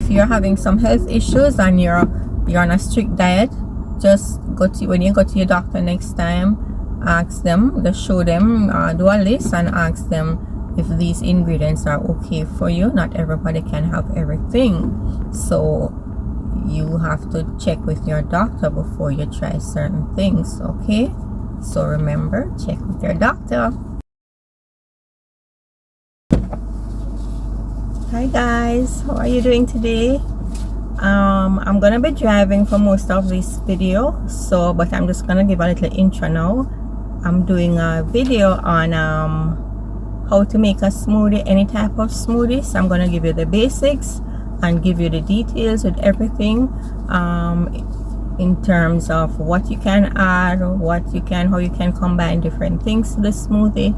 If you're having some health issues and you're on a strict diet, just when you go to your doctor next time, ask them, just show them, do a list and ask them if these ingredients are okay for you. Not everybody can have everything, so you have to check with your doctor before you try certain things. Okay, so remember, check with your doctor. Hi guys, how are you doing today? I'm gonna be driving for most of this video, but I'm just gonna give a little intro now. I'm doing a video on how to make a smoothie, any type of smoothie. So I'm gonna give you the basics and give you the details with everything, in terms of what you can add, how you can combine different things to the smoothie.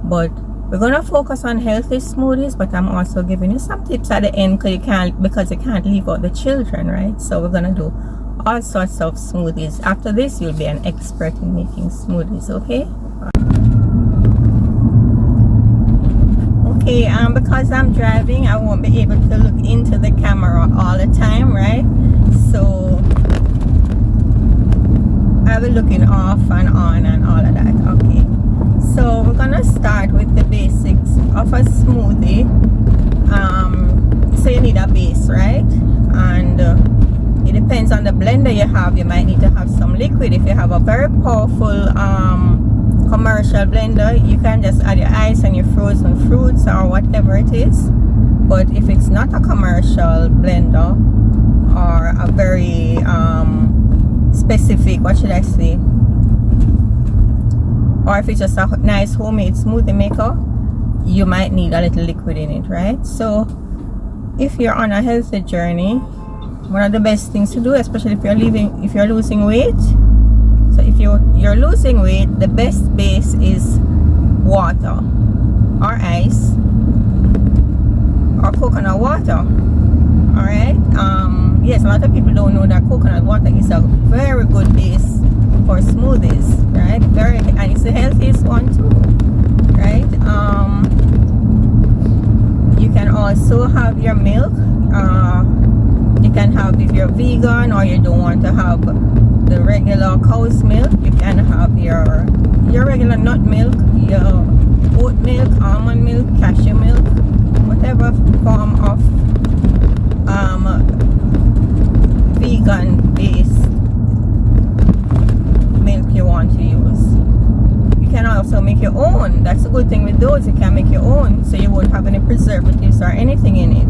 But we're gonna focus on healthy smoothies, but I'm also giving you some tips at the end because you can't leave out the children, right? So we're gonna do all sorts of smoothies. After this, you'll be an expert in making smoothies. Okay, because I'm driving, I won't be able to look into the camera all the time, right? So I will looking off and on and all of that. Okay, so we're gonna start with the basics of a smoothie. So you need a base, right? And it depends on the blender you have. You might need to have some liquid. If you have a very powerful commercial blender, you can just add your ice and your frozen fruits or whatever it is. But if it's not a commercial blender or a very specific, what should I say, or if it's just a nice homemade smoothie maker, you might need a little liquid in it, right? So if you're on a healthy journey, one of the best things to do, especially if you're losing weight, so if you're losing weight, the best base is water or ice or coconut water. All right. Yes, a lot of people don't know that coconut water is a very good base for smoothies, right? And it's the healthiest one too, right? You can also have your milk. You can have, if you're vegan or you don't want to have the regular cow's milk, you can have your regular nut milk, your oat milk, almond milk, cashew milk, whatever form of vegan based milk you want to use. You can also make your own. That's the good thing with those, you can make your own, so you won't have any preservatives or anything in it.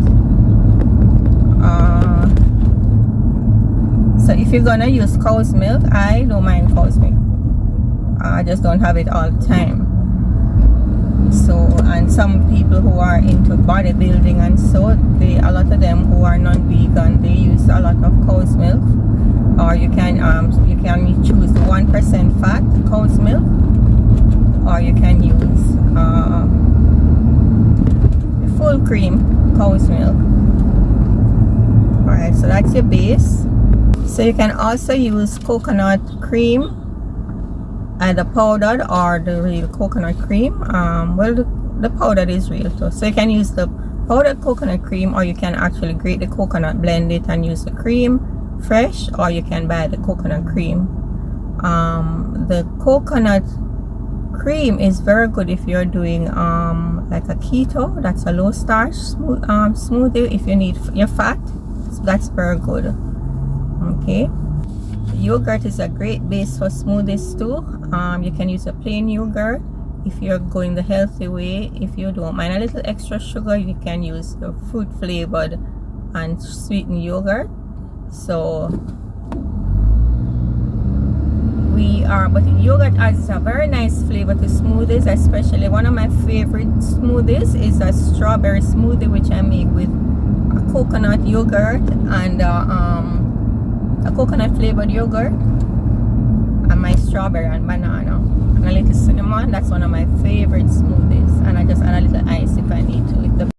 So if you're gonna use cow's milk, I don't mind cow's milk. I just don't have it all the time. So, and some people who are into bodybuilding and so, a lot of them who are non-vegan, they use a lot of cow's milk. Or you can choose the 1% fat cow's milk, or you can use full cream cow's milk. Alright, so that's your base. So you can also use coconut cream, either powdered or the real coconut cream. Well, the powdered is real too. So you can use the powdered coconut cream, or you can actually grate the coconut, blend it and use the cream fresh, or you can buy the coconut cream. The coconut cream is very good if you're doing like a keto, that's a low starch smoothie. If you need your fat, that's very good. Okay, yogurt is a great base for smoothies too. You can use a plain yogurt if you're going the healthy way. If you don't mind a little extra sugar, you can use the fruit flavored and sweetened yogurt. So but yogurt adds a very nice flavor to smoothies. Especially one of my favorite smoothies is a strawberry smoothie, which I make with a coconut yogurt and a coconut flavored yogurt, and my strawberry and banana and a little cinnamon. That's one of my favorite smoothies, and I just add a little ice if I need to. If the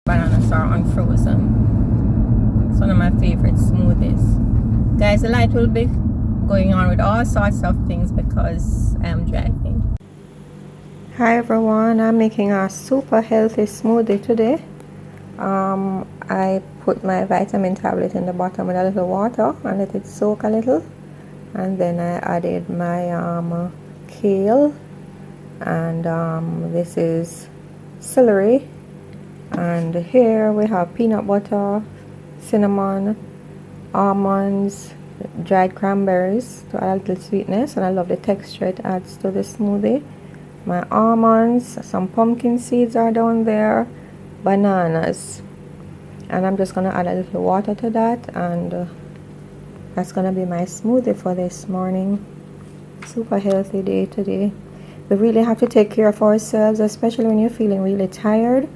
bananas are unfrozen, it's one of my favorite smoothies. Guys, the light will be going on with all sorts of things because I'm driving. Hi everyone, I'm making a super healthy smoothie today. I put my vitamin tablet in the bottom with a little water and let it soak a little, and then I added my kale, and this is celery, and here we have peanut butter, cinnamon, almonds, dried cranberries to add a little sweetness, and I love the texture it adds to the smoothie. My almonds, some pumpkin seeds are down there, bananas, and I'm just gonna add a little water to that, and that's gonna be my smoothie for this morning. Super healthy day today. We really have to take care of ourselves, especially when you're feeling really tired.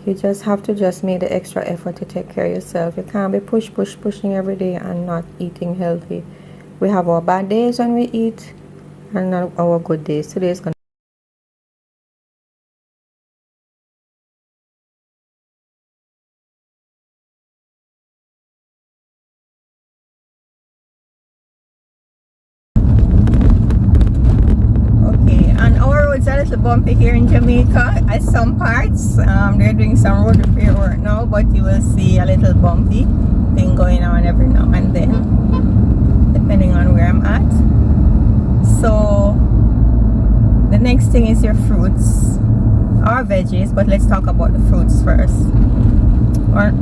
You just have to make the extra effort to take care of yourself. You can't be pushing every day and not eating healthy. We have our bad days when we eat and our good days. Today is gonna it's a little bumpy here in Jamaica at some parts. They're doing some road repair work now, but you will see a little bumpy thing going on every now and then, depending on where I'm at. So the next thing is your fruits or veggies, but let's talk about the fruits first.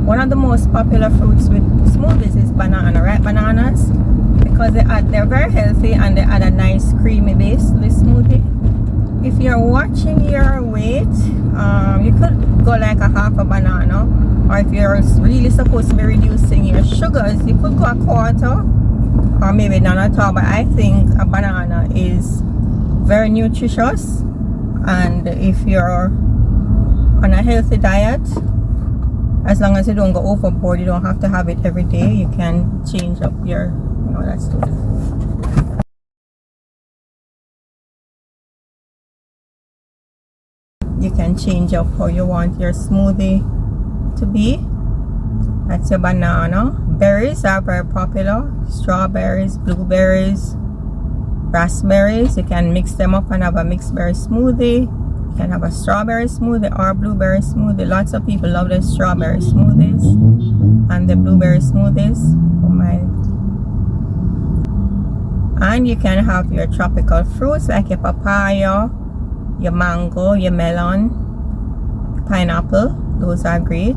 One of the most popular fruits with smoothies is banana, right? Bananas, because they're very healthy and they add a nice creamy base to the smoothie. If you're watching your weight, you could go like a half a banana, or if you're really supposed to be reducing your sugars, you could go a quarter, or maybe none at all. But I think a banana is very nutritious, and if you're on a healthy diet, as long as you don't go overboard, you don't have to have it every day. You can change up your, that's good. You can change up how you want your smoothie to be. That's your banana. Berries are very popular. Strawberries, blueberries, raspberries. You can mix them up and have a mixed berry smoothie. You can have a strawberry smoothie or a blueberry smoothie. Lots of people love the strawberry smoothies and the blueberry smoothies. Oh my. And you can have your tropical fruits like your papaya, your mango, your melon, pineapple. Those are great.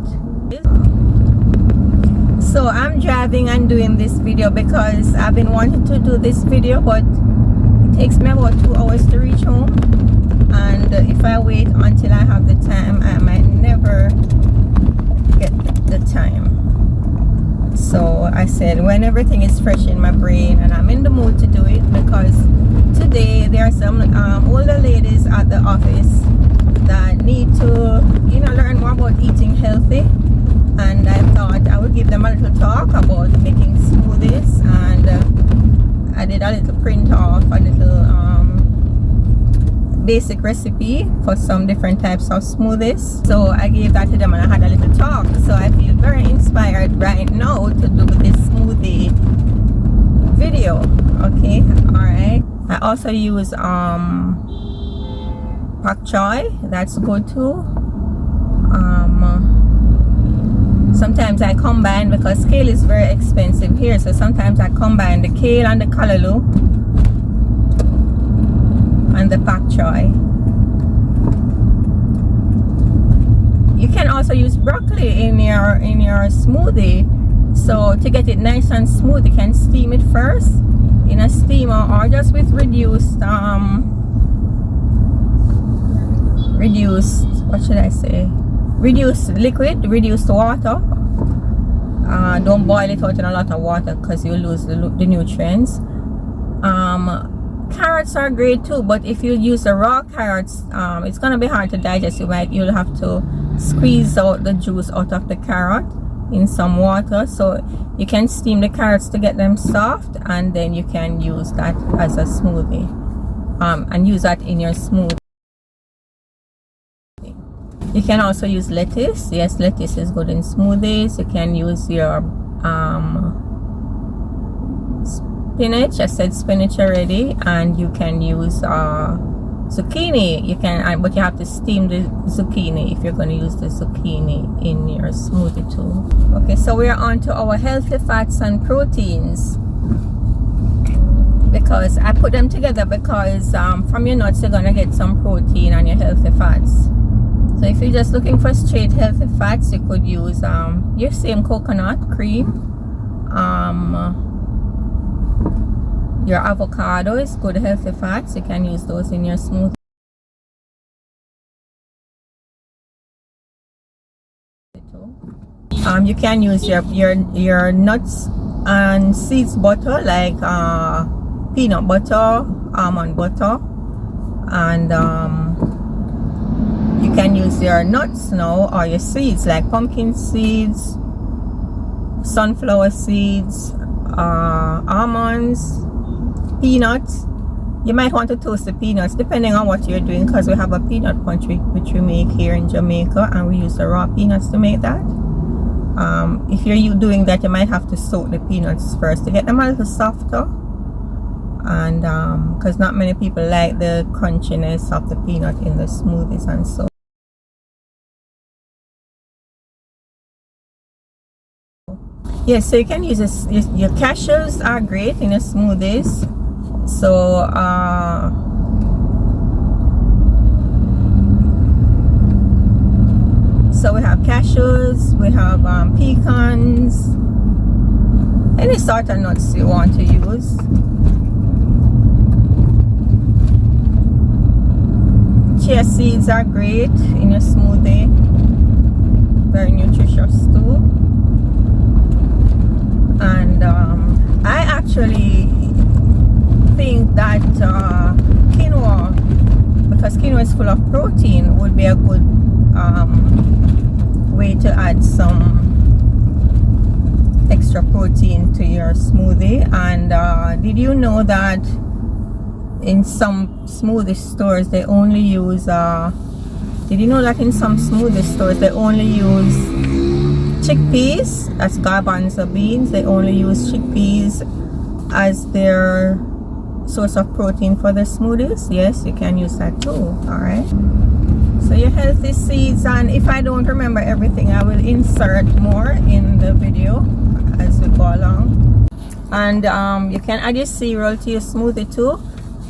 So I'm driving and doing this video because I've been wanting to do this video, but it takes me about 2 hours to reach home, and if I wait until I have the time, I might never get the time. So I said when everything is fresh in my brain and I'm in the mood to do it, because today there are some older ladies at the office that need to learn more about eating healthy, and I thought I would give them a little talk about making smoothies, and I did a little print off a little basic recipe for some different types of smoothies. So I gave that to them and I had a little talk. So I feel very inspired right now to do this smoothie video. Okay, all right. I also use pak choy. That's good too. Sometimes I combine, because kale is very expensive here, so sometimes I combine the kale and the callaloo and the pak choy. You can also use broccoli in your smoothie. So to get it nice and smooth, you can steam it first in a steamer, or just with reduced liquid, reduced water. Don't boil it out in a lot of water because you lose the nutrients. Carrots are great too, but if you use the raw carrots, it's gonna be hard to digest. You'll have to squeeze out the juice out of the carrot in some water. So you can steam the carrots to get them soft, and then you can use that as a smoothie, and use that in your smoothie. You can also use lettuce. Yes, lettuce is good in smoothies. You can use your spinach. I said spinach already. And you can use zucchini, you can add, but you have to steam the zucchini if you're going to use the zucchini in your smoothie too. Okay, so we're on to our healthy fats and proteins, because I put them together because from your nuts you're going to get some protein and your healthy fats. So if you're just looking for straight healthy fats, you could use your same coconut cream. Your avocado is good healthy fats. You can use those in your smoothie. You can use your nuts and seeds butter, like peanut butter, almond butter, and you can use your nuts now, or your seeds like pumpkin seeds, sunflower seeds, almonds, peanuts. You might want to toast the peanuts depending on what you're doing, because we have a peanut punch which we make here in Jamaica, and we use the raw peanuts to make that. If you're doing that, you might have to soak the peanuts first to get them a little softer, and because not many people like the crunchiness of the peanut in the smoothies and so. Yes, so you can use this, your cashews are great in your smoothies. So so we have cashews, we have pecans, any sort of nuts you want to use. Chia seeds are great in your smoothie, very nutritious too. And I actually think that quinoa, because quinoa is full of protein, would be a good way to add some extra protein to your smoothie. And did you know that in some smoothie stores they only use did you know that in some smoothie stores they only use chickpeas, that's garbanzo beans? They only use chickpeas as their source of protein for the smoothies. Yes, you can use that too. All right, so your healthy seeds, and if I don't remember everything, I will insert more in the video as we go along. And you can add your cereal to your smoothie too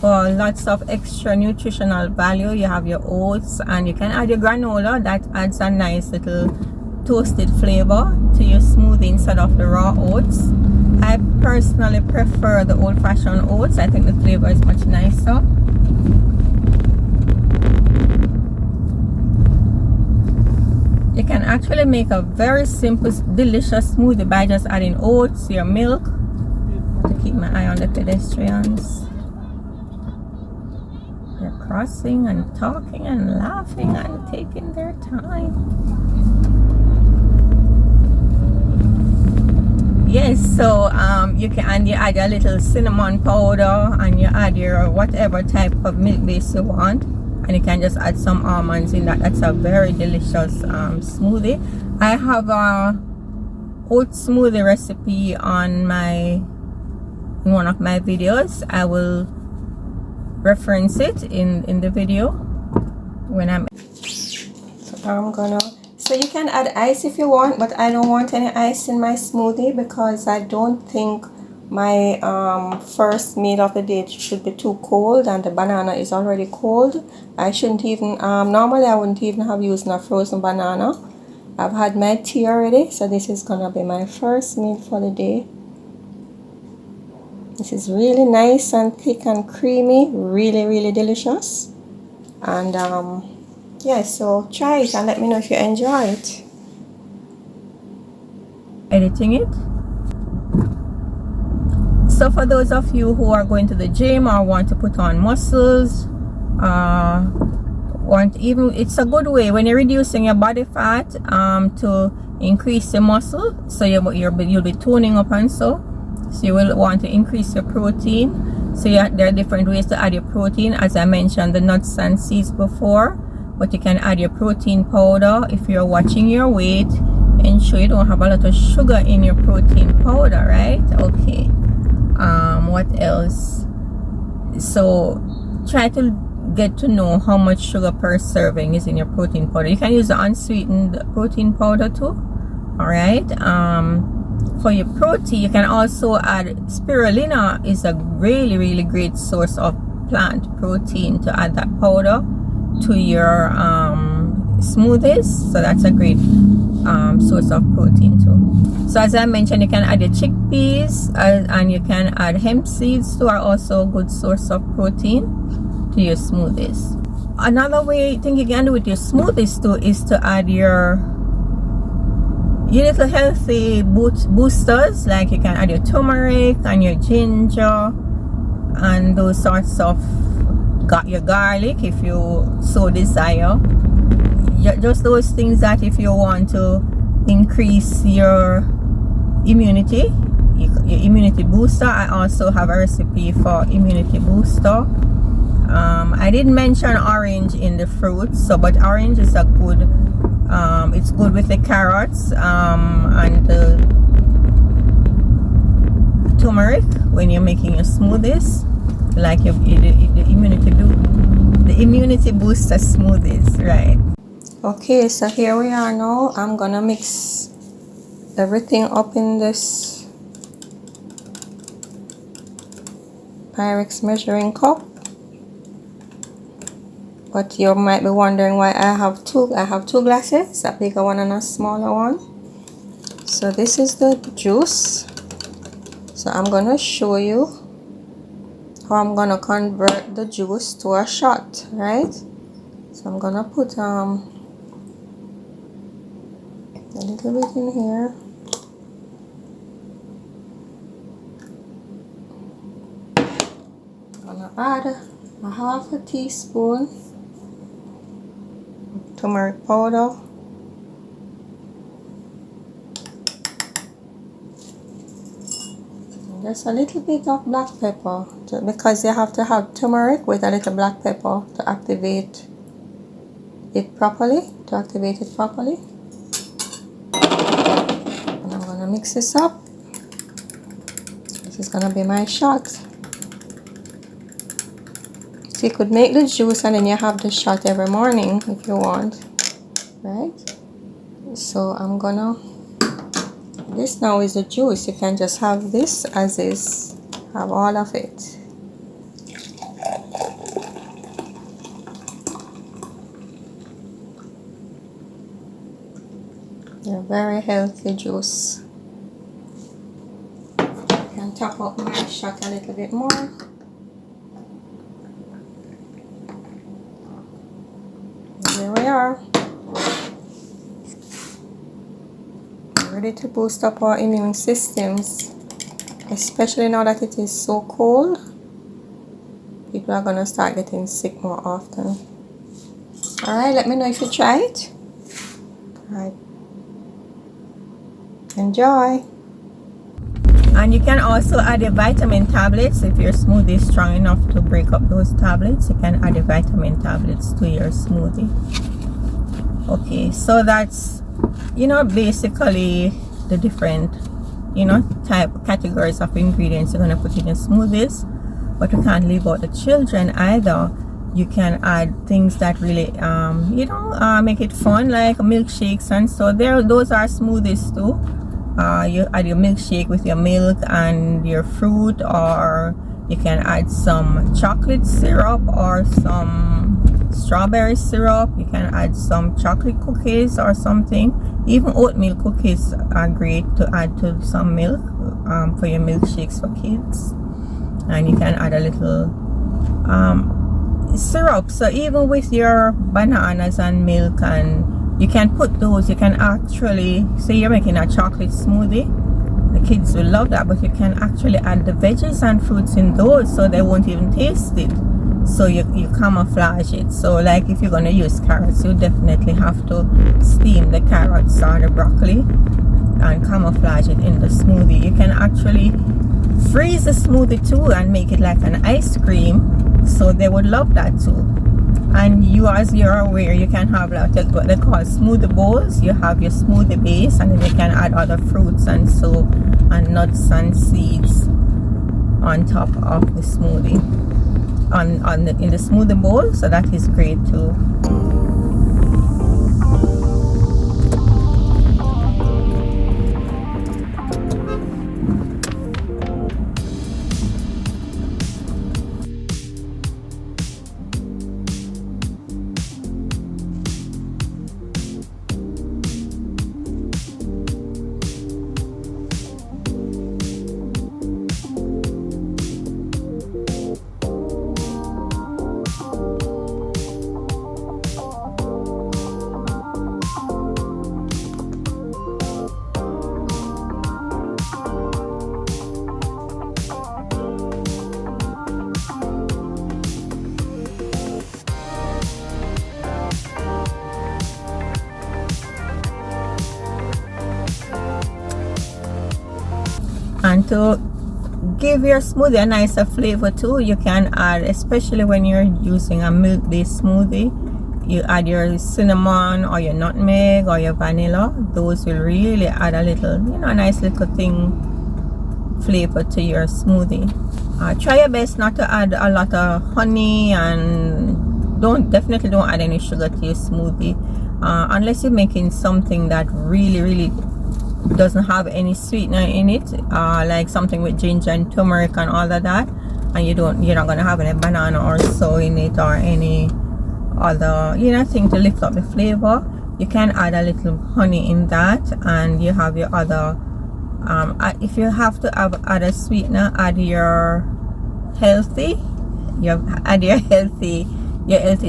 for lots of extra nutritional value. You have your oats, and you can add your granola. That adds a nice little toasted flavor to your smoothie instead of the raw oats. I personally prefer the old-fashioned oats. I think the flavor is much nicer. You can actually make a very simple, delicious smoothie by just adding oats, your milk. I have to keep my eye on the pedestrians. They're crossing and talking and laughing and taking their time. Yes, so you add a little cinnamon powder, and you add your whatever type of milk base you want, and you can just add some almonds in that. That's a very delicious smoothie. I have a oat smoothie recipe on in one of my videos. I will reference it in the video when I'm. So you can add ice if you want, but I don't want any ice in my smoothie because I don't think my first meal of the day should be too cold, and the banana is already cold. I shouldn't even, normally I wouldn't even have used a frozen banana. I've had my tea already, so this is gonna be my first meal for the day. This is really nice and thick and creamy, really delicious. And yeah, so try it and let me know if you enjoy it. Editing it. So for those of you who are going to the gym or want to put on muscles, it's a good way when you're reducing your body fat to increase your muscle. So you'll be toning up, and so you will want to increase your protein. So there are different ways to add your protein, as I mentioned the nuts and seeds before. But you can add your protein powder if you're watching your weight. Ensure you don't have a lot of sugar in your protein powder, right? Okay. What else? So try to get to know how much sugar per serving is in your protein powder. You can use the unsweetened protein powder too. All right. For your protein, you can also add spirulina. Is a really great source of plant protein to add that powder to your smoothies. So that's a great source of protein too. So as I mentioned, you can add your chickpeas and you can add hemp seeds too, are also a good source of protein to your smoothies. Another way I think you can do with your smoothies too is to add your little healthy boosters, like you can add your turmeric and your ginger and those sorts of your garlic if you so desire. Just those things that if you want to increase your immunity, your immunity booster. I also have a recipe for immunity booster. I didn't mention orange in the fruits, so but orange is a good it's good with the carrots and the turmeric when you're making your smoothies, like the immunity booster smoothies, right? Okay, so here we are now. I'm gonna mix everything up in this Pyrex measuring cup. But you might be wondering why I have two glasses, a bigger one and a smaller one. So this is the juice. So I'm gonna show you how I'm gonna convert the juice to a shot, right? So I'm gonna put a little bit in here. I'm gonna add a half a teaspoon turmeric powder, and just a little bit of black pepper, because you have to have turmeric with a little black pepper to activate it properly. And I'm gonna mix this up. This is gonna be my shot. So you could make the juice and then you have the shot every morning if you want, right? So I'm gonna, this now is the juice. You can just have this as is, have all of it. A very healthy juice. I can top up my shot a little bit more. There we are, ready to boost up our immune systems, especially now that it is so cold. People are gonna start getting sick more often. All right, let me know if you try it. All right, enjoy. And you can also add your vitamin tablets. If your smoothie is strong enough to break up those tablets, you can add the vitamin tablets to your smoothie. Okay, so that's, basically the different, categories of ingredients you're going to put in your smoothies. But you can't leave out the children either. You can add things that really, make it fun, like milkshakes, and so those are smoothies too. You add your milkshake with your milk and your fruit, or you can add some chocolate syrup or some strawberry syrup. You can add some chocolate cookies or something. Even oatmeal cookies are great to add to some milk for your milkshakes for kids. And you can add a little syrup. So even with your bananas and milk, and you can put those, you can actually, say you're making a chocolate smoothie, the kids will love that, but you can actually add the veggies and fruits in those so they won't even taste it. So you camouflage it. So like if you're going to use carrots, you definitely have to steam the carrots or the broccoli and camouflage it in the smoothie. You can actually freeze the smoothie too and make it like an ice cream, so they would love that too. And as you're aware, you can have like what they call smoothie bowls. You have your smoothie base, and then you can add other fruits and so and nuts and seeds on top of the smoothie. in the smoothie bowl, so that is great too. And to give your smoothie a nicer flavor too, you can add, especially when you're using a milk-based smoothie, you add your cinnamon or your nutmeg or your vanilla. Those will really add a little, a nice little thing, flavor to your smoothie. Try your best not to add a lot of honey, and definitely don't add any sugar to your smoothie, unless you're making something that really doesn't have any sweetener in it, like something with ginger and turmeric and all of that, and you're not gonna have any banana or so in it, or any other thing to lift up the flavor. You can add a little honey in that, and you have your other if you have to add a sweetener, add your healthy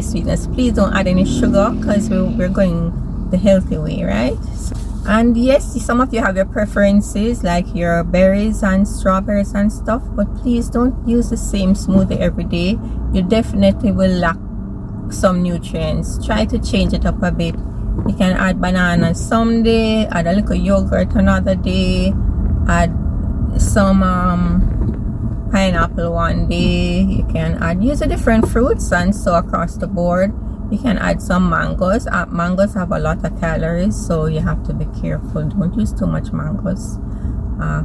sweetness. Please don't add any sugar, because we're going the healthy way, right? And yes, some of you have your preferences, like your berries and strawberries and stuff, but please don't use the same smoothie every day. You definitely will lack some nutrients. Try to change it up a bit. You can add banana some day, add a little yogurt another day, add some pineapple one day. You can use the different fruits, and so across the board. You can add some mangoes. Mangoes have a lot of calories, so you have to be careful. Don't use too much mangoes.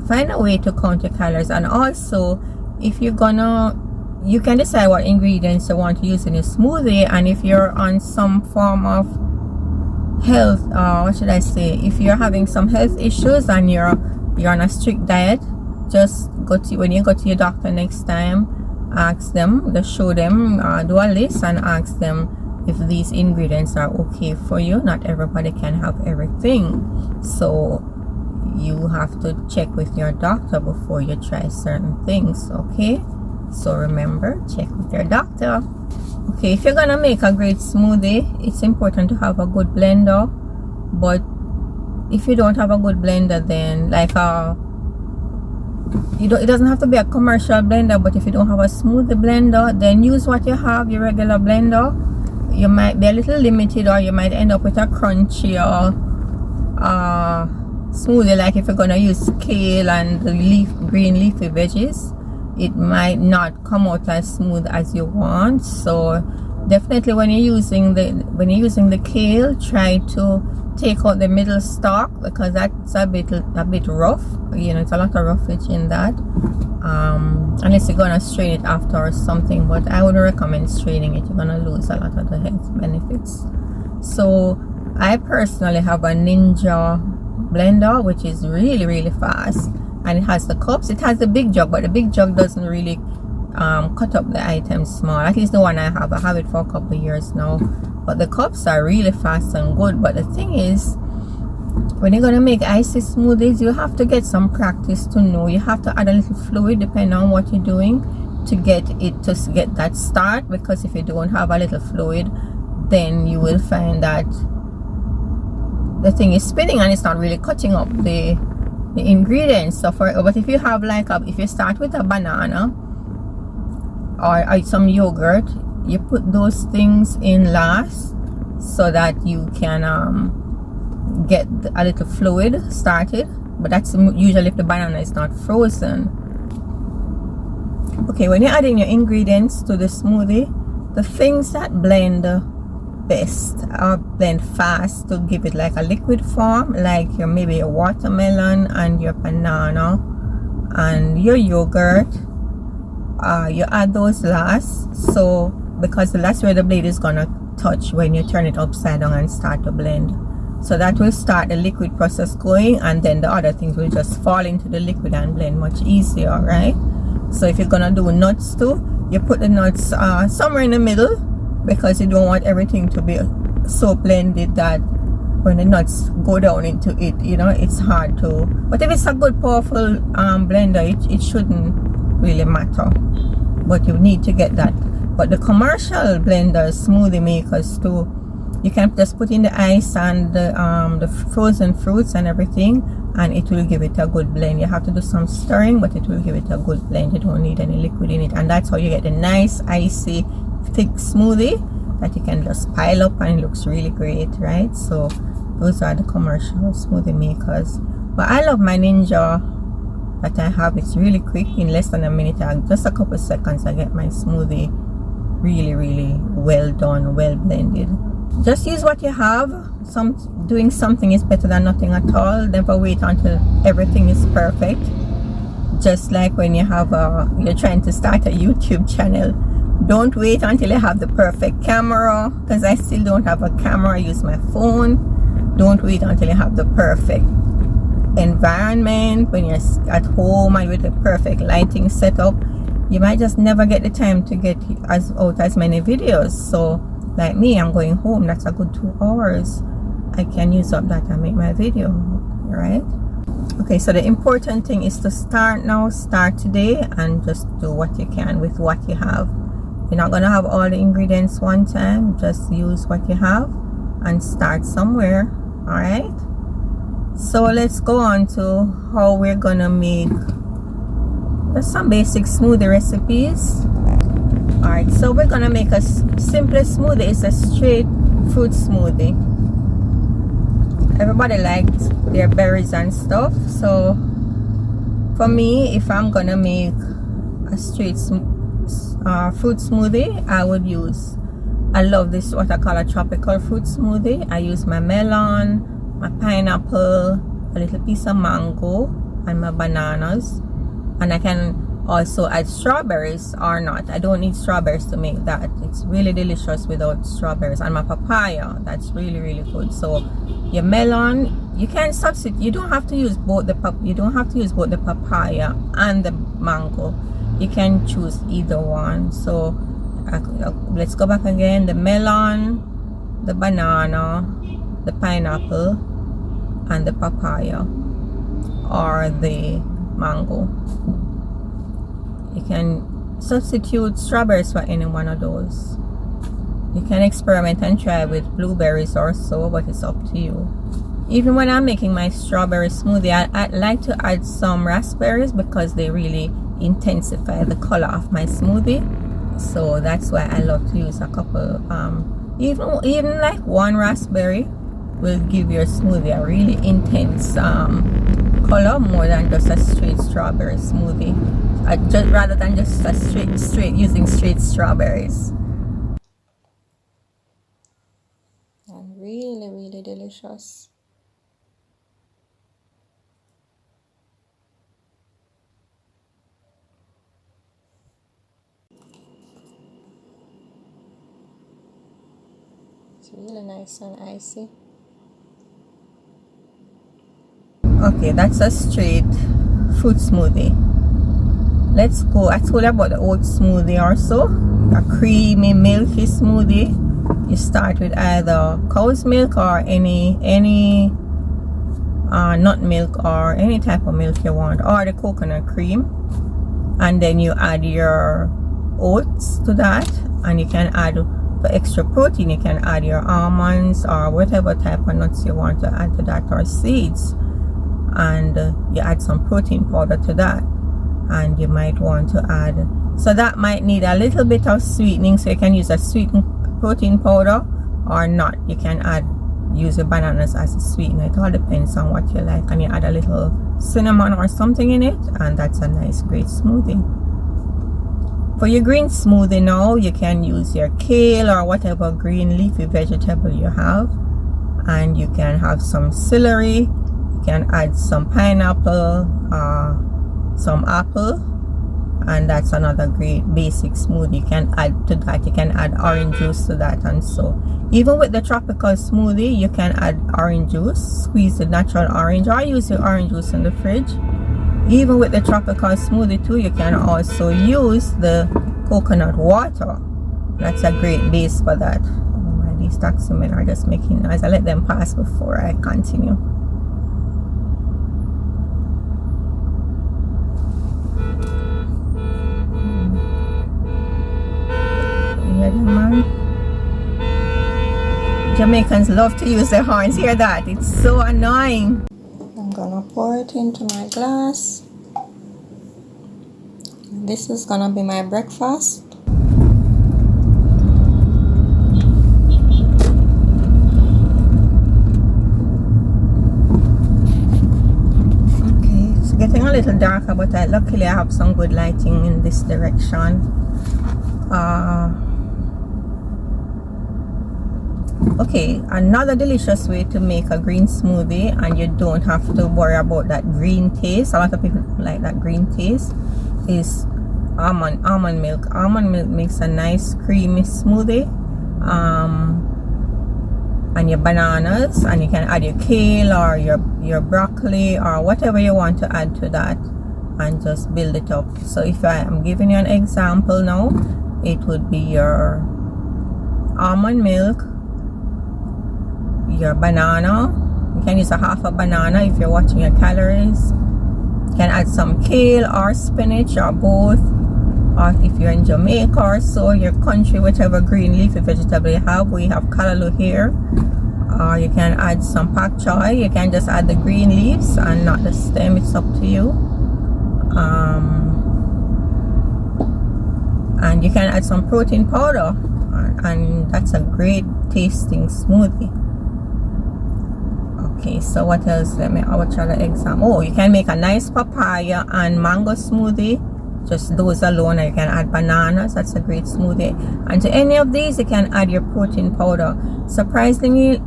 Find a way to count your calories. And also, if you can decide what ingredients you want to use in your smoothie. And if you're on some form of health, what should I say, if you're having some health issues and you're on a strict diet, just when you go to your doctor next time, ask them, just show them, do a list and ask them if these ingredients are okay for you. Not everybody can have everything, so you have to check with your doctor before you try certain things. Okay, so remember, check with your doctor. Okay, if you're gonna make a great smoothie, it's important to have a good blender. But if you don't have a good blender, then it doesn't have to be a commercial blender, but if you don't have a smoothie blender, then use what you have, your regular blender. You might be a little limited, or you might end up with a crunchy or smoothie. Like if you're gonna use kale and the green leafy veggies, it might not come out as smooth as you want. So definitely when you're using the kale, try to take out the middle stalk, because that's a bit rough. It's a lot of roughage in that, unless you're gonna strain it after or something, but I would recommend straining it. You're gonna lose a lot of the health benefits. So I personally have a Ninja blender, which is really fast, and it has the cups. It has the big jug, but the big jug doesn't really cut up the items small. At least the one I have it for a couple of years now, but the cups are really fast and good. But the thing is, when you're gonna make icy smoothies, you have to get some practice to know. You have to add a little fluid depending on what you're doing to get that start, because if you don't have a little fluid, then you will find that the thing is spinning and it's not really cutting up the ingredients. But if you have if you start with a banana or some yogurt, you put those things in last so that you can get a little fluid started. But that's usually if the banana is not frozen. Okay, when you're adding your ingredients to the smoothie, the things that blend best or blend fast to give it like a liquid form, like maybe your watermelon and your banana and your yogurt, you add those last, so because that's where the blade is gonna touch when you turn it upside down and start to blend. So that will start the liquid process going, and then the other things will just fall into the liquid and blend much easier, right? So if you're gonna do nuts too, you put the nuts somewhere in the middle, because you don't want everything to be so blended that when the nuts go down into it, you know, it's hard to. But if it's a good powerful blender, it shouldn't really matter, but you need to get that. But the commercial blenders, smoothie makers too, you can just put in the ice and the frozen fruits and everything, and it will give it a good blend. You have to do some stirring, but it will give it a good blend. You don't need any liquid in it, and that's how you get the nice icy thick smoothie that you can just pile up and it looks really great, right? So those are the commercial smoothie makers. But I love my Ninja that I have. It's really quick. In less than a minute, just a couple seconds, I get my smoothie really well done, well blended. Just use what you have. Doing something is better than nothing at all. Never wait until everything is perfect. Just like when you have you're trying to start a YouTube channel, don't wait until you have the perfect camera, because I still don't have a camera. I use my phone. Don't wait until you have the perfect environment. When you're at home and with the perfect lighting setup, you might just never get the time to get out as many videos. So like me, I'm going home, that's a good 2 hours. I can use up that and make my video, right? Okay, so the important thing is to start now, start today, and just do what you can with what you have. You're not gonna have all the ingredients one time. Just use what you have and start somewhere. All right, so let's go on to how we're gonna make some basic smoothie recipes. All right, so we're gonna make a simplest smoothie. It's a straight fruit smoothie. Everybody likes their berries and stuff, so for me, if I'm gonna make a straight fruit smoothie, I would use, I love this, what I call a tropical fruit smoothie. I use my melon, my pineapple, a little piece of mango, and my bananas. And I can also add strawberries or not. I don't need strawberries to make that. It's really delicious without strawberries. And my papaya, that's really good. So your melon, you can substitute. You don't have to use both the papaya and the mango. You can choose either one. So let's go back again. The melon, the banana, the pineapple, and the papaya, or the mango. You can substitute strawberries for any one of those. You can experiment and try with blueberries or so, but it's up to you. Even when I'm making my strawberry smoothie, I like to add some raspberries because they really intensify the color of my smoothie. So that's why I love to use a couple. Even like one raspberry will give your smoothie a really intense color, more than just a straight strawberry smoothie. Rather than just a straight using straight strawberries. And really delicious. It's really nice and icy. Okay, that's a straight fruit smoothie. Let's go. I told you about the oat smoothie also. A creamy, milky smoothie. You start with either cow's milk or any nut milk or any type of milk you want, or the coconut cream, and then you add your oats to that, and you can add for extra protein. You can add your almonds or whatever type of nuts you want to add to that, or seeds, and you add some protein powder to that. And you might want to add, so that might need a little bit of sweetening, so you can use a sweetened protein powder or not. You can use your bananas as a sweetener. It all depends on what you like, and you add a little cinnamon or something in it, and that's a nice great smoothie. For your green smoothie now, you can use your kale or whatever green leafy vegetable you have, and you can have some celery. You can add some pineapple, some apple, and that's another great basic smoothie. You can add to that, you can add orange juice to that. And so even with the tropical smoothie, you can add orange juice, squeeze the natural orange, or use your orange juice in the fridge. Even with the tropical smoothie too, you can also use the coconut water. That's a great base for that. Oh my, these taximen are just making noise. I let them pass before I continue. Jamaicans love to use their horns. Hear that? It's so annoying. I'm gonna pour it into my glass. This is gonna be my breakfast. Okay, it's getting a little darker, but luckily I have some good lighting in this direction. Okay, another delicious way to make a green smoothie, and you don't have to worry about that green taste. A lot of people don't like that green taste, is almond milk. Almond milk makes a nice creamy smoothie. And your bananas, and you can add your kale or your broccoli or whatever you want to add to that, and just build it up. So if I am giving you an example now, it would be your almond milk, your banana. You can use a half a banana if you're watching your calories. You can add some kale or spinach or both, or if you're in Jamaica or so, your country, whichever green leafy vegetable you have. We have callaloo here. Or you can add some pak choy. You can just add the green leaves and not the stem. It's up to you. And you can add some protein powder, and that's a great tasting smoothie. Okay, so what else? Let me try the example. Oh, you can make a nice papaya and mango smoothie, just those alone. And you can add bananas. That's a great smoothie. And to any of these, you can add your protein powder. Surprisingly,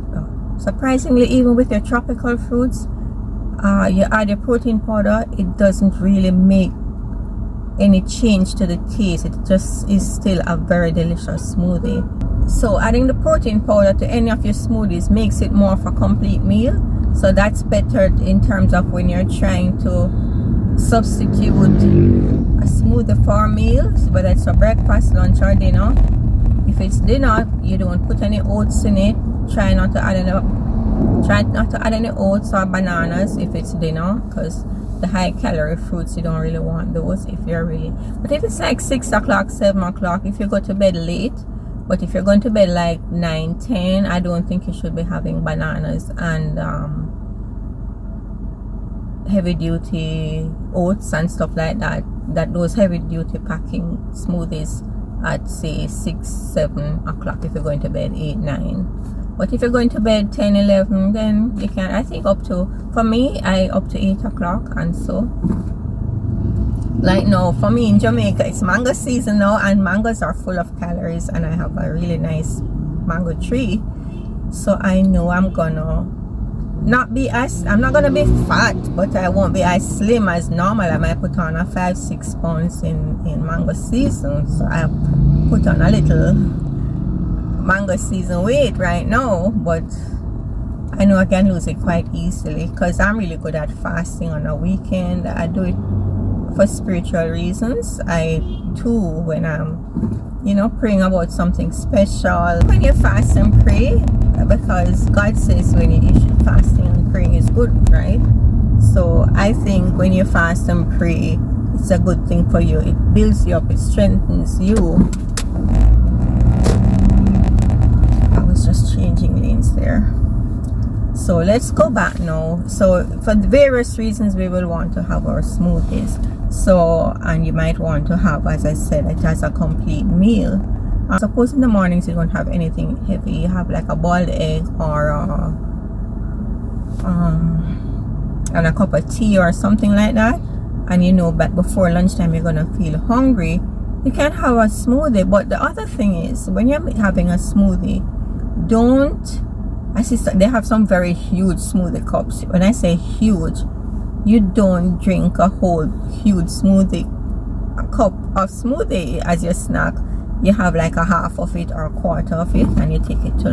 even with your tropical fruits, you add your protein powder, it doesn't really make any change to the taste. It just is still a very delicious smoothie. So adding the protein powder to any of your smoothies makes it more of a complete meal. So that's better in terms of when you're trying to substitute a smoothie for meals, whether it's for breakfast, lunch, or dinner. If it's dinner, you don't put any oats in it. Try not to add any oats or bananas if it's dinner, because the high calorie fruits, you don't really want those if you're really. But if it's like 6 o'clock, 7 o'clock, if you go to bed late, but if you're going to bed like 9, 10, I don't think you should be having bananas and heavy duty oats and stuff like that. Those heavy duty packing smoothies at say 6, 7 o'clock if you're going to bed 8, 9. But if you're going to bed 10, 11, then you can, I think up to, for me, up to 8 o'clock. And so, like now, for me in Jamaica, it's mango season now, and mangoes are full of calories, and I have a really nice mango tree. So I know I'm gonna I'm not gonna be fat, but I won't be as slim as normal. I might put on a 5-6 pounds in mango season. So I put on a little mango season weight right now, but I know I can lose it quite easily because I'm really good at fasting on a weekend. I do it for spiritual reasons. I too, when I'm praying about something special. When you fast and pray, because God says when you should fasting and praying is good, right? So I think when you fast and pray, it's a good thing for you. It builds you up, it strengthens you. I was just changing lanes there. So let's go back now. So for the various reasons, we will want to have our smoothies. So, and you might want to have, as I said, it as a complete meal. Suppose in the mornings you don't have anything heavy. You have like a boiled egg or and a cup of tea or something like that, and but before lunchtime you're gonna feel hungry, you can have a smoothie. But the other thing is, when you're having a smoothie, they have some very huge smoothie cups. When I say huge, you don't drink a whole huge smoothie a cup of smoothie as your snack, you have like a half of it or a quarter of it, and you take it to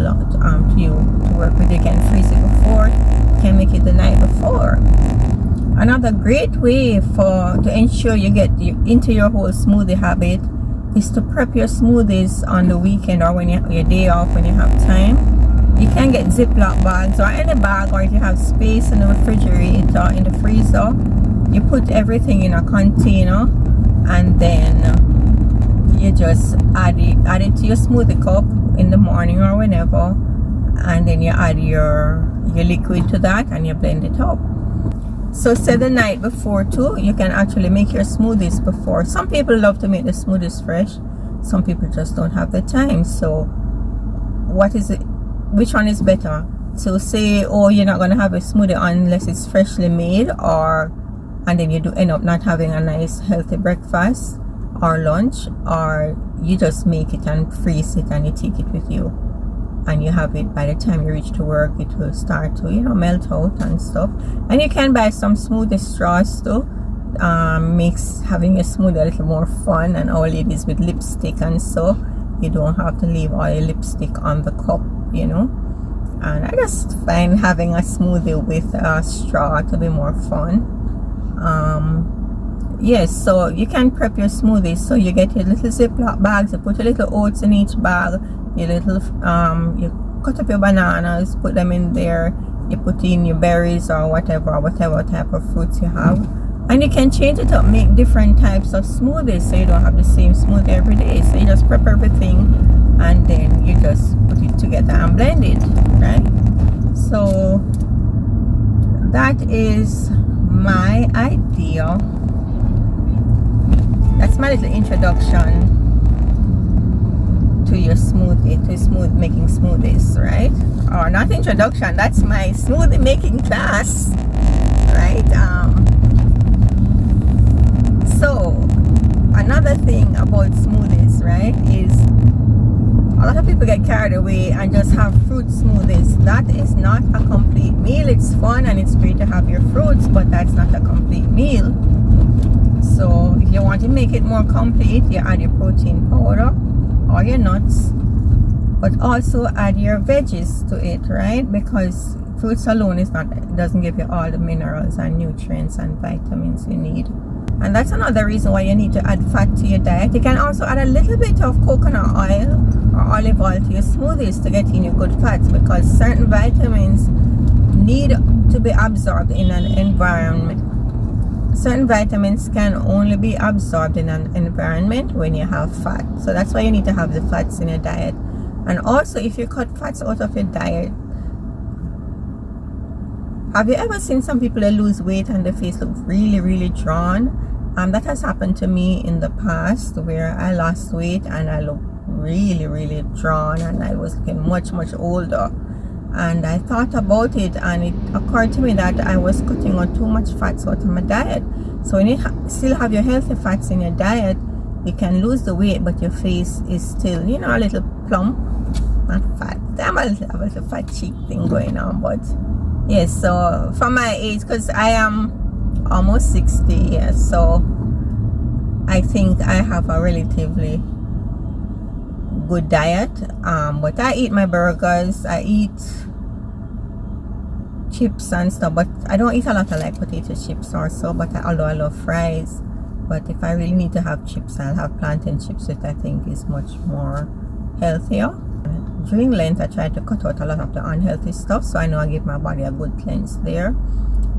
you to work with. You can freeze it before, you can make it the night before. Another great way to ensure you get into your whole smoothie habit is to prep your smoothies on the weekend or when you have your day off, when you have time. You can get Ziploc bags or any bag, or if you have space in the refrigerator, in the freezer, you put everything in a container, and then you just add it to your smoothie cup in the morning or whenever, and then you add your liquid to that and you blend it up. So say the night before too, you can actually make your smoothies before. Some people love to make the smoothies fresh, some people just don't have the time. So which one is better? So say, oh, you're not going to have a smoothie unless it's freshly made, and then you do end up not having a nice healthy breakfast or lunch, or you just make it and freeze it and you take it with you, and you have it by the time you reach to work. It will start to melt out and stuff. And you can buy some smoothie straws too. Makes having a smoothie a little more fun, and all it is with lipstick, and so you don't have to leave all your lipstick on the cup, and I just find having a smoothie with a straw to be more fun. Yes, so you can prep your smoothies. So you get your little Ziploc bags, you put a little oats in each bag, your little you cut up your bananas, put them in there, you put in your berries or whatever type of fruits you have, and you can change it up, make different types of smoothies, so you don't have the same smoothie every day. So you just prep everything and then you just put it together and blend it, right? So that is my idea. That's my little introduction to your smoothie, to making smoothies, right? Or not introduction, that's my smoothie making class, right? So another thing about smoothies, right, is a lot of people get carried away and just have fruit smoothies. That is not a complete meal. It's fun and it's great to have your fruits, but that's not a complete meal. So if you want to make it more complete, you add your protein powder or your nuts, but also add your veggies to it, right? Because fruits alone doesn't give you all the minerals and nutrients and vitamins you need. And that's another reason why you need to add fat to your diet. You can also add a little bit of coconut oil or olive oil to your smoothies to get in your good fats, because certain vitamins need to be absorbed in an environment. Certain vitamins can only be absorbed in an environment when you have fat. So that's why you need to have the fats in your diet. And also, if you cut fats out of your diet, have you ever seen some people that lose weight and their face look really, really drawn? That has happened to me in the past, where I lost weight and I looked really, really drawn, and I was looking much, much older. And I thought about it, and it occurred to me that I was cutting out too much fats out of my diet. So when you still have your healthy fats in your diet, you can lose the weight, but your face is still, a little plump, not fat. I have a little fat cheek thing going on, but yes. So for my age, because I am almost 60 years, so I think I have a relatively good diet. But I eat my burgers, I eat chips and stuff, but I don't eat a lot of like potato chips or so. But although I love fries, but if I really need to have chips, I'll have plantain chips, which I think is much more healthier. During Lent, I try to cut out a lot of the unhealthy stuff, so I know I give my body a good cleanse there.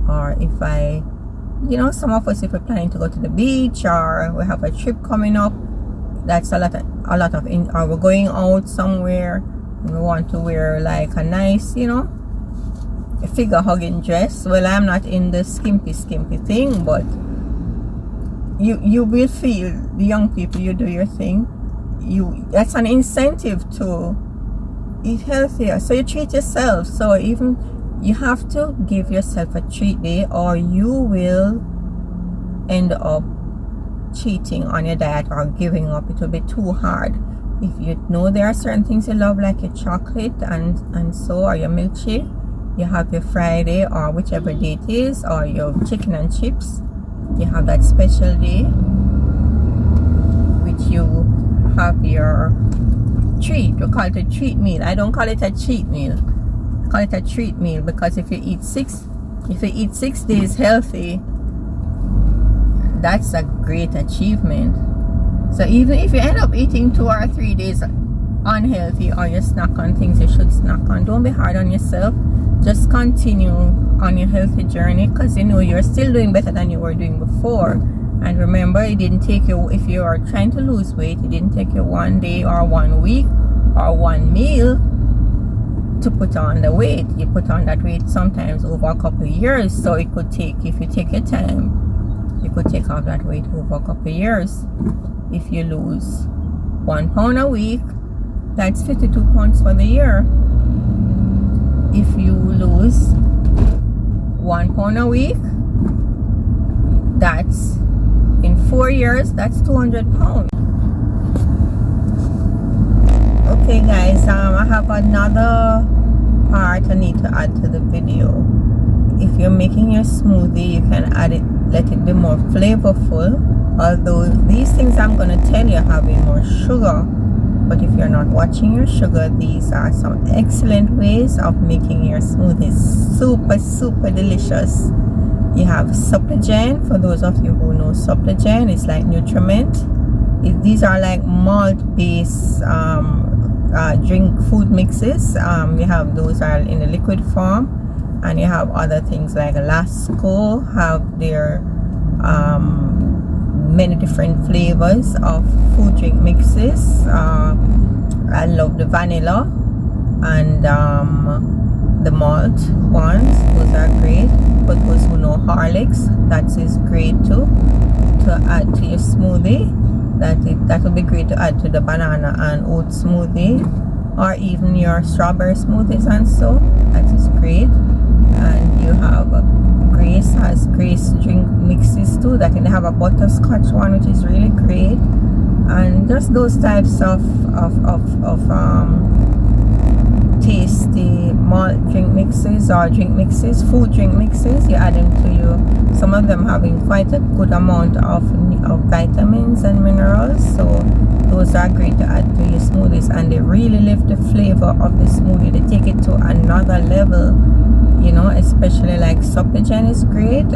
Or if I, some of us, if we're planning to go to the beach or we have a trip coming up, that's a lot of or we're going out somewhere and we want to wear like a nice, a figure hugging dress. Well, I'm not in the skimpy thing, but you will feel, the young people, you do your thing, that's an incentive to eat healthier. So you treat yourself. So even you have to give yourself a treat day, or you will end up cheating on your diet or giving up. It will be too hard. If you know there are certain things you love, like your chocolate and so, or your milkshake, you have your Friday or whichever day it is, or your chicken and chips, you have that special day. have your treat. We call it a treat meal. I don't call it a cheat meal. I call it a treat meal, because if you eat 6 days healthy, that's a great achievement. So even if you end up eating 2 or 3 days unhealthy, or you snack on things you should snack on, don't be hard on yourself. Just continue on your healthy journey, because you know you're still doing better than you were doing before. And remember, it didn't take you, if you are trying to lose weight, it didn't take you 1 day or 1 week or 1 meal to put on the weight. You put on that weight sometimes over a couple of years. So it could take, if you take your time, you could take off that weight over a couple of years. If you lose 1 pound a week, that's 52 pounds for the year. If you lose 1 pound a week, that's in 4 years, that's 200 pounds. Okay guys, I have another part I need to add to the video. If you're making your smoothie, you can add it, let it be more flavorful. Although these things I'm going to tell you have more sugar, but if you're not watching your sugar, these are some excellent ways of making your smoothies super delicious. You have Supplement. For those of you who know Supplement, it's like Nutriment. These are like malt-based drink food mixes. You have those are in the liquid form, and you have other things like Lasco have their many different flavors of food drink mixes. I love the vanilla and the malt ones. Those are great. For those who know Horlicks, that is great too to add to your smoothie. That would be great to add to the banana and oat smoothie, or even your strawberry smoothies, and so that is great. And you have Grace has Grace drink mixes too. That they have a butterscotch one, which is really great. And just those types of tasty malt drink mixes, or drink mixes, food drink mixes. You add them to you. Some of them having quite a good amount of vitamins and minerals, so those are great to add to your smoothies, and they really lift the flavor of the smoothie. They take it to another level, you know. Especially like Supplement is great.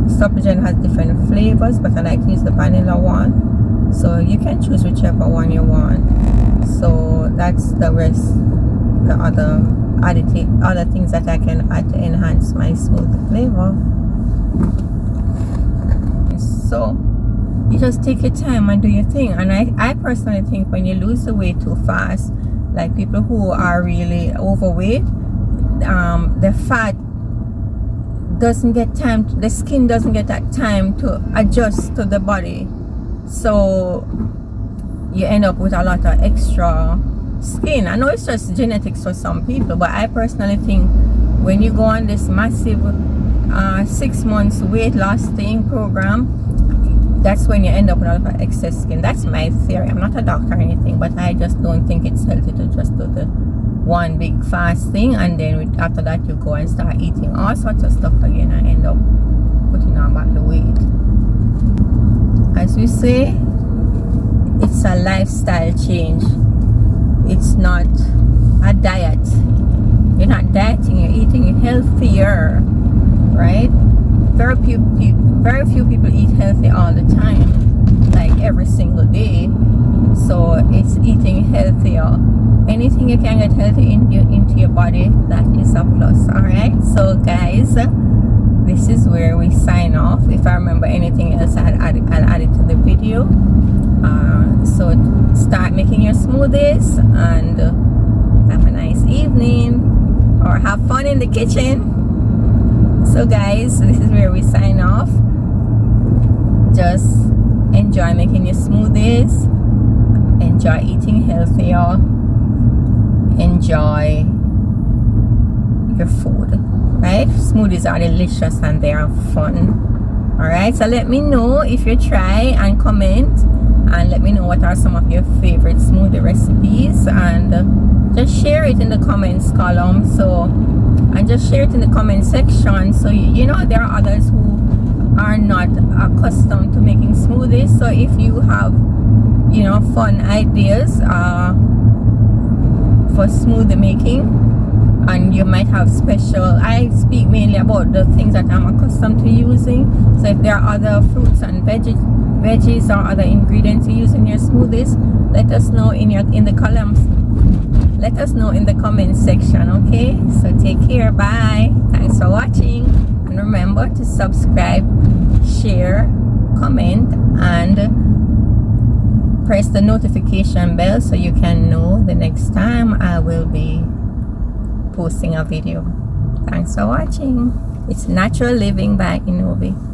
Supplement has different flavors, but I like to use the vanilla one, so you can choose whichever one you want. So that's the rest, the other things that I can add to enhance my smoothie flavor. So you just take your time and do your thing. And I personally think when you lose the weight too fast, like people who are really overweight, the fat doesn't get time, the skin doesn't get that time to adjust to the body, so you end up with a lot of extra skin. I know it's just genetics for some people, but I personally think when you go on this massive 6 months weight loss thing program, that's when you end up with a lot of excess skin. That's my theory. I'm not a doctor or anything, but I just don't think it's healthy to just do the one big fast thing, and then after that you go and start eating all sorts of stuff again and end up putting on back the weight. As we say, it's a lifestyle change. It's not a diet. You're not dieting, you're eating healthier, right? Very few people eat healthy all the time, like every single day. So it's eating healthier. Anything you can get healthy into your body, that is a plus. All right, so guys, this is where we sign off. If I remember anything else, I'll add it to the video. So start making your smoothies and have a nice evening, or have fun in the kitchen. So guys, this is where we sign off. Just enjoy making your smoothies, enjoy eating healthier, enjoy your food, right? Smoothies are delicious and they are fun. All right, so let me know if you try, and comment, and let me know what are some of your favorite smoothie recipes, and just share it in the comments column. So, and just share it in the comment section, so you know there are others who are not accustomed to making smoothies. So if you have you know, fun ideas for smoothie making. And you might have special, I speak mainly about the things that I'm accustomed to using. So if there are other fruits and veggies or other ingredients you use in your smoothies, let us know in the columns. Let us know in the comment section, okay? So take care, bye. Thanks for watching. And remember to subscribe, share, comment, and press the notification bell so you can know the next time I will be posting a video. Thanks for watching. It's Natural Living by Enovi.